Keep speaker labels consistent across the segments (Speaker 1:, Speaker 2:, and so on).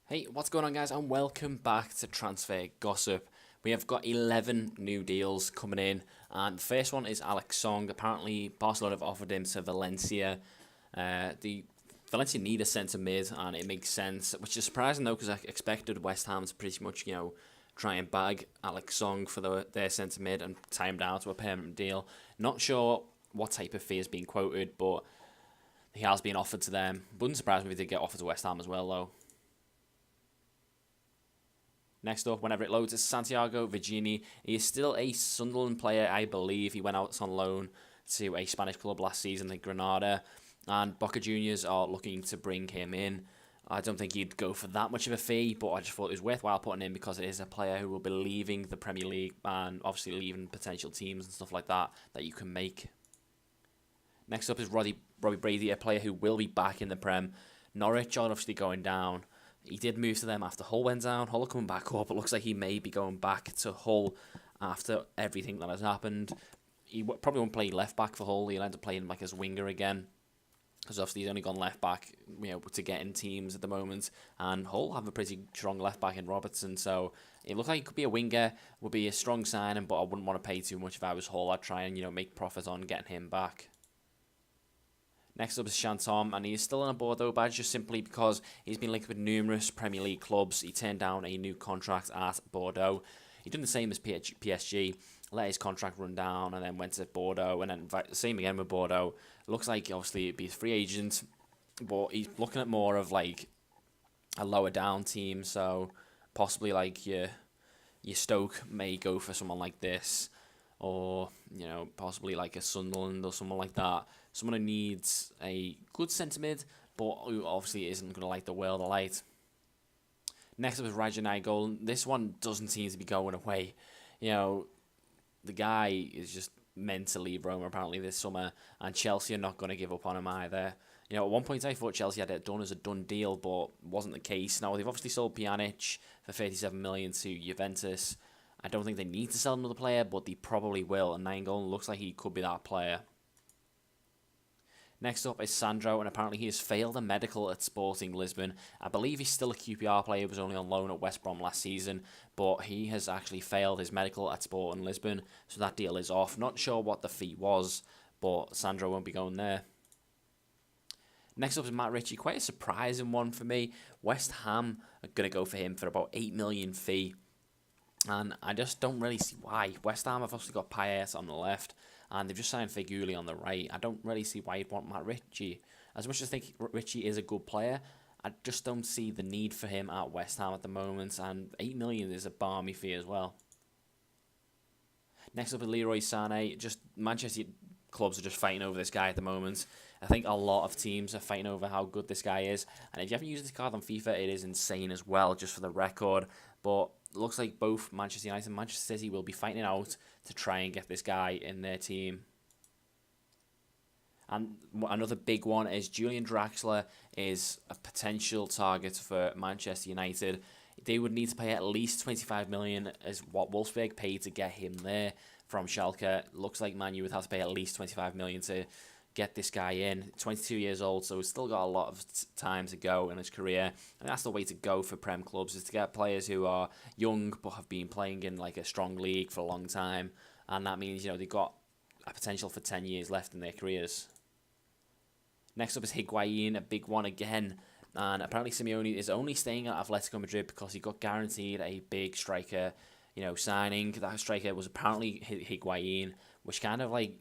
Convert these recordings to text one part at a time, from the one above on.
Speaker 1: Hey, what's going on, guys, and welcome back to Transfer Gossip. We have got 11 new deals coming in, and the first one is Alex Song. Apparently, Barcelona have offered him to Valencia. The Valencia need a centre mid, and it makes sense, which is surprising though, because I expected West Ham to pretty much, try and bag Alex Song for their centre mid and tie him down to a permanent deal. Not sure what type of fee is being quoted, but he has been offered to them. Wouldn't surprise me if he did get offered to West Ham as well, though. Next up, whenever it loads, is Santiago Vergini. He is still a Sunderland player, I believe. He went out on loan to a Spanish club last season, like Granada, and Boca Juniors are looking to bring him in. I don't think he'd go for that much of a fee, but I just thought it was worthwhile putting in because it is a player who will be leaving the Premier League and obviously leaving potential teams and stuff like that you can make. Next up is Robbie Brady, a player who will be back in the Prem. Norwich are obviously going down. He did move to them after Hull went down. Hull are coming back up. It looks like he may be going back to Hull after everything that has happened. He probably won't play left back for Hull. He'll end up playing like as winger again, because obviously he's only gone left back, to get in teams at the moment. And Hull have a pretty strong left back in Robertson, so it looks like he could be a winger. Would be a strong signing, but I wouldn't want to pay too much if I was Hull. I'd try and make profit on getting him back. Next up is Shun Tom, and he is still on a Bordeaux badge just simply because he's been linked with numerous Premier League clubs. He turned down a new contract at Bordeaux. He did the same as PSG, let his contract run down, and then went to Bordeaux, and then same again with Bordeaux. Looks like obviously it'd be a free agent, but he's looking at more of like a lower down team, so possibly like your Stoke may go for someone like this, or possibly like a Sunderland or someone like that. Someone who needs a good centre mid, but who obviously isn't going to light the world alight. Next up is Raja. This one doesn't seem to be going away. The guy is just meant to leave Roma apparently this summer, and Chelsea are not going to give up on him either. At one point I thought Chelsea had it done as a done deal, but wasn't the case. Now they've obviously sold Pjanic for 37 million to Juventus. I don't think they need to sell another player, but they probably will, and Nainggolan looks like he could be that player. Next up is Sandro, and apparently he has failed a medical at Sporting Lisbon. I believe he's still a QPR player. He was only on loan at West Brom last season, but he has actually failed his medical at Sporting Lisbon, so that deal is off. Not sure what the fee was, but Sandro won't be going there. Next up is Matt Richie, quite a surprising one for me. West Ham are going to go for him for about 8 million fee, and I just don't really see why. West Ham have obviously got Payet on the left, and they've just signed Feghouli on the right. I don't really see why you'd want Matt Richie. As much as I think Richie is a good player, I just don't see the need for him at West Ham at the moment, and 8 million is a balmy fee as well. Next up is Leroy Sane. Just Manchester clubs are just fighting over this guy at the moment. I think a lot of teams are fighting over how good this guy is, and if you haven't used this card on FIFA, it is insane as well, just for the record. But it looks like both Manchester United and Manchester City will be fighting it out to try and get this guy in their team. And another big one is Julian Draxler is a potential target for Manchester United. They would need to pay at least 25 million as what Wolfsburg paid to get him there from Schalke. Looks like Man U would have to pay at least 25 million to get this guy in. 22 years old, so he's still got a lot of time to go in his career, and that's the way to go for Prem clubs, is to get players who are young but have been playing in like a strong league for a long time, and that means they've got a potential for 10 years left in their careers. Next up is Higuain, a big one again, and apparently Simeone is only staying at Atletico Madrid because he got guaranteed a big striker signing. That striker was apparently Higuain, which kind of like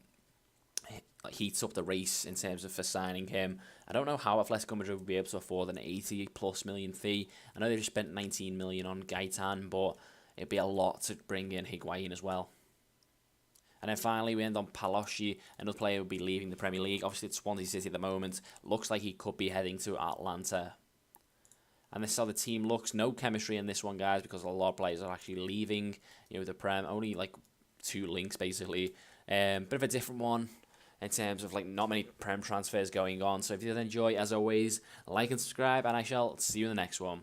Speaker 1: heats up the race in terms of for signing him. I don't know how Atletico Madrid would be able to afford an 80+ million fee. I know they just spent 19 million on Gaetan, but it'd be a lot to bring in Higuain as well. And then finally we end on Pulisic, another player who will be leaving the Premier League. Obviously it's Swansea City at the moment. Looks like he could be heading to Atlanta. And this is how the team looks. No chemistry in this one, guys, because a lot of players are actually leaving the Prem. Only like 2 links basically. Bit of a different one in terms of like not many Prem transfers going on. So if you did enjoy, as always, like and subscribe, and I shall see you in the next one.